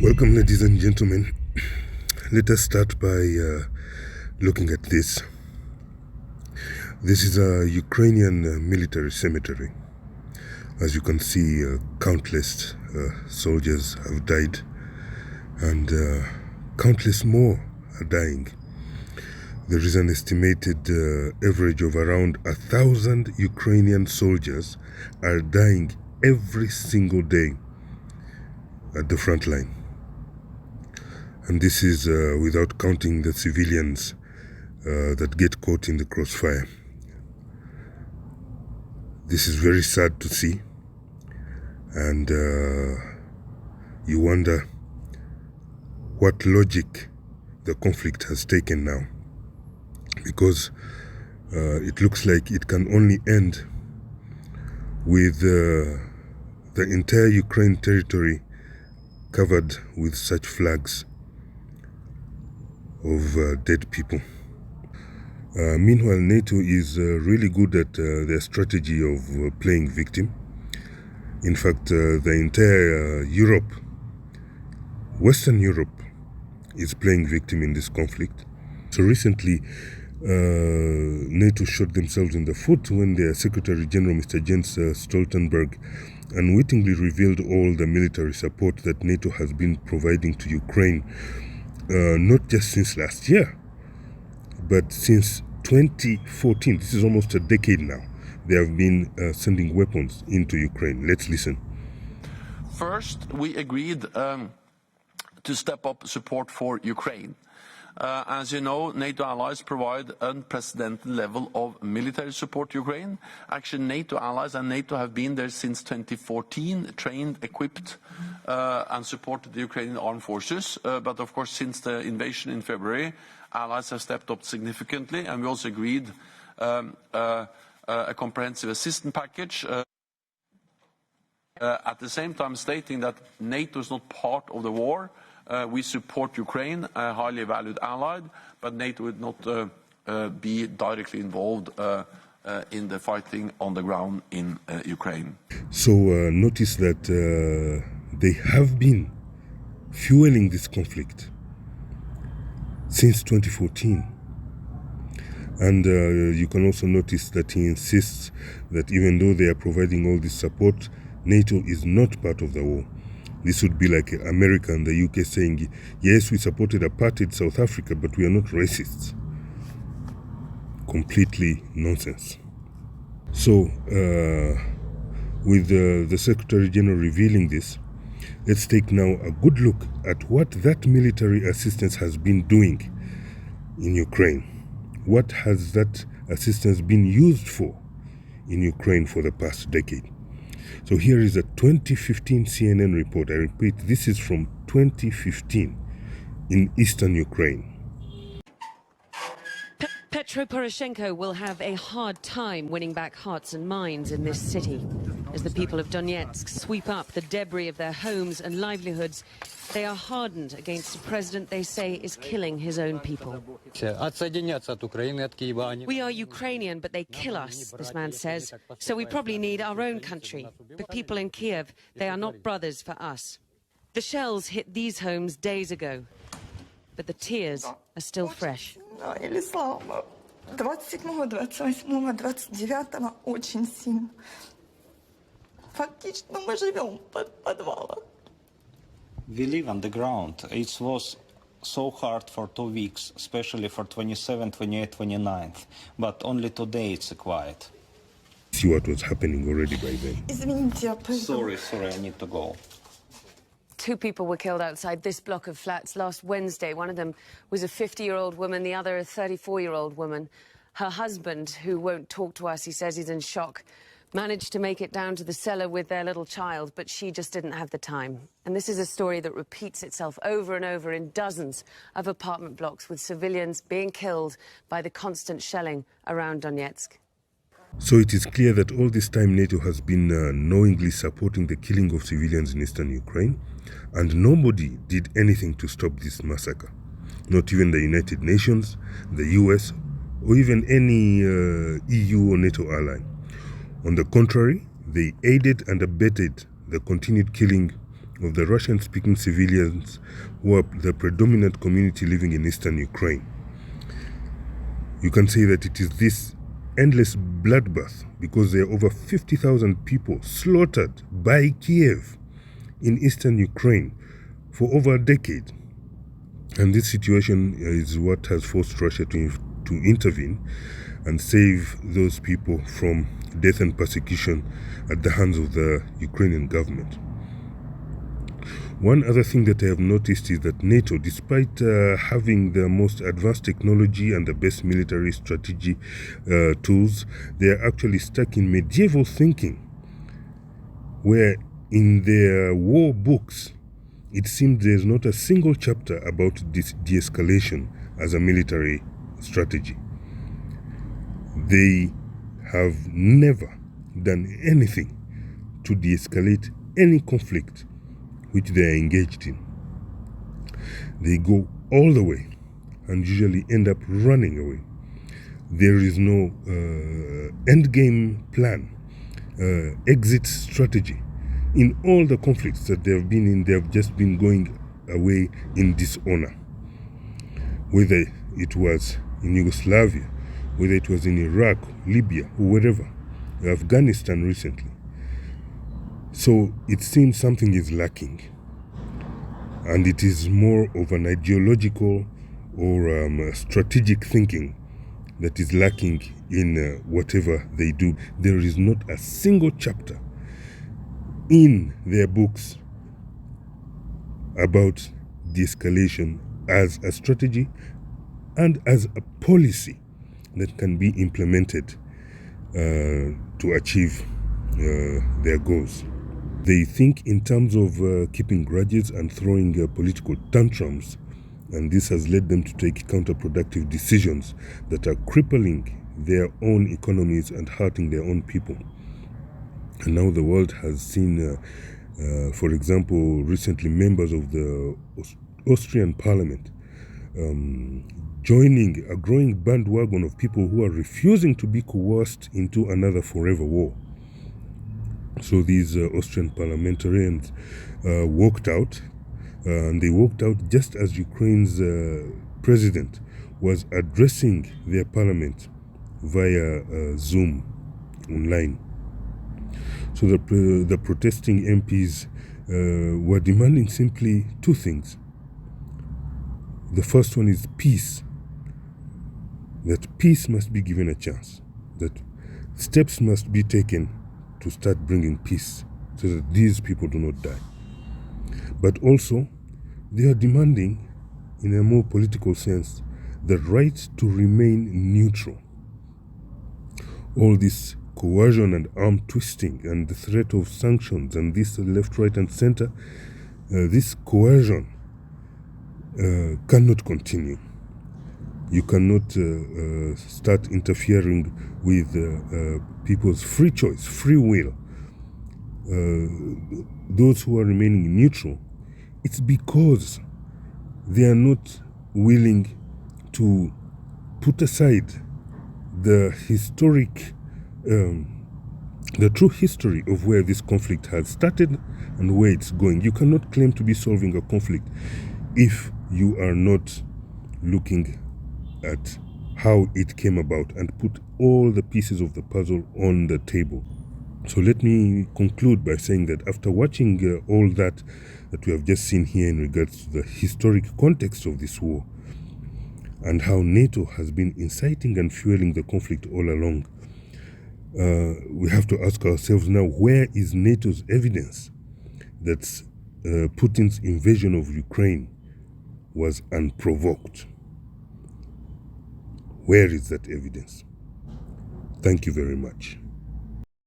Welcome, ladies and gentlemen. Let us start by looking at this. This is a Ukrainian military cemetery. As you can see, countless soldiers have died, and countless more are dying. There is an estimated average of around 1,000 Ukrainian soldiers are dying every single day at the front line. And this is without counting the civilians that get caught in the crossfire. This is very sad to see, and you wonder what logic the conflict has taken now, because it looks like it can only end with the entire Ukraine territory covered with such flags of dead people. Meanwhile, NATO is really good at their strategy of playing victim. In fact, the entire Europe, Western Europe, is playing victim in this conflict. So recently, NATO shot themselves in the foot when their Secretary General, Mr. Jens Stoltenberg, unwittingly revealed all the military support that NATO has been providing to Ukraine, not just since last year, but since 2014. This is almost a decade now. They have been sending weapons into Ukraine. Let's listen. First, we agreed to step up support for Ukraine. As you know, NATO allies provide unprecedented level of military support to Ukraine. Actually, NATO allies and NATO have been there since 2014, trained, equipped, and supported the Ukrainian armed forces. But of course, since the invasion in February, allies have stepped up significantly, and we also agreed a comprehensive assistance package. At the same time, stating that NATO is not part of the war. We support Ukraine, a highly valued ally, but NATO would not be directly involved in the fighting on the ground in Ukraine. So notice that they have been fueling this conflict since 2014. And you can also notice that he insists that even though they are providing all this support, NATO is not part of the war. This would be like America and the UK saying, yes, we supported apartheid South Africa, but we are not racists. Completely nonsense. So, with the Secretary General revealing this, let's take now a good look at what that military assistance has been doing in Ukraine. What has that assistance been used for in Ukraine for the past decade? So here is a 2015 CNN report. I repeat, this is from 2015 in eastern Ukraine. Petro Poroshenko will have a hard time winning back hearts and minds in this city. As the people of Donetsk sweep up the debris of their homes and livelihoods, they are hardened against a president they say is killing his own people. We are Ukrainian, but they kill us, this man says. So we probably need our own country. But people in Kiev, they are not brothers for us. The shells hit these homes days ago, but the tears are still fresh. 27-го, 28-го, 29-го очень сильно. Фактично мы живем под подвалом. We live on the ground. It was so hard for 2 weeks, especially for 27, 28, 29th. But only today it's quiet. See what was happening already by then. Извините, я пойду. Sorry, I need to go. 2 people were killed outside this block of flats last Wednesday. One of them was a 50-year-old woman, the other a 34-year-old woman. Her husband, who won't talk to us, he says he's in shock, managed to make it down to the cellar with their little child, but she just didn't have the time. And this is a story that repeats itself over and over in dozens of apartment blocks, with civilians being killed by the constant shelling around Donetsk. So it is clear that all this time NATO has been knowingly supporting the killing of civilians in eastern Ukraine, and nobody did anything to stop this massacre. Not even the United Nations, the US, or even any EU or NATO ally. On the contrary, they aided and abetted the continued killing of the Russian-speaking civilians who are the predominant community living in eastern Ukraine. You can say that it is this endless bloodbath because there are over 50,000 people slaughtered by Kiev in eastern Ukraine for over a decade. And this situation is what has forced Russia to intervene and save those people from death and persecution at the hands of the Ukrainian government. One other thing that I have noticed is that NATO, despite having the most advanced technology and the best military strategy tools, they are actually stuck in medieval thinking, where in their war books, it seems there's not a single chapter about this de-escalation as a military strategy. They have never done anything to de-escalate any conflict which they are engaged in. They go all the way and usually end up running away. There is no endgame plan, exit strategy. In all the conflicts that they have been in, they have just been going away in dishonor. Whether it was in Yugoslavia, whether it was in Iraq, Libya, or wherever, Afghanistan recently. So it seems something is lacking. And it is more of an ideological or strategic thinking that is lacking in whatever they do. There is not a single chapter in their books about de-escalation as a strategy and as a policy that can be implemented to achieve their goals. They think in terms of keeping grudges and throwing political tantrums, and this has led them to take counterproductive decisions that are crippling their own economies and hurting their own people. And now the world has seen, for example, recently members of the Austrian parliament joining a growing bandwagon of people who are refusing to be coerced into another forever war. So these Austrian parliamentarians walked out, and they walked out just as Ukraine's president was addressing their parliament via Zoom online. So the protesting MPs were demanding simply two things. The first one is peace, that peace must be given a chance, that steps must be taken to start bringing peace so that these people do not die. But also, they are demanding, in a more political sense, the right to remain neutral. All this coercion and arm twisting and the threat of sanctions and this left, right, and center, this coercion cannot continue. You cannot start interfering with people's free choice, free will. Those who are remaining neutral, it's because they are not willing to put aside the historic, the true history of where this conflict has started and where it's going. You cannot claim to be solving a conflict if you are not looking at how it came about and put all the pieces of the puzzle on the table. So let me conclude by saying that after watching all that we have just seen here in regards to the historic context of this war and how NATO has been inciting and fueling the conflict all along, we have to ask ourselves now, where is NATO's evidence that Putin's invasion of Ukraine was unprovoked? Where is that evidence? Thank you very much.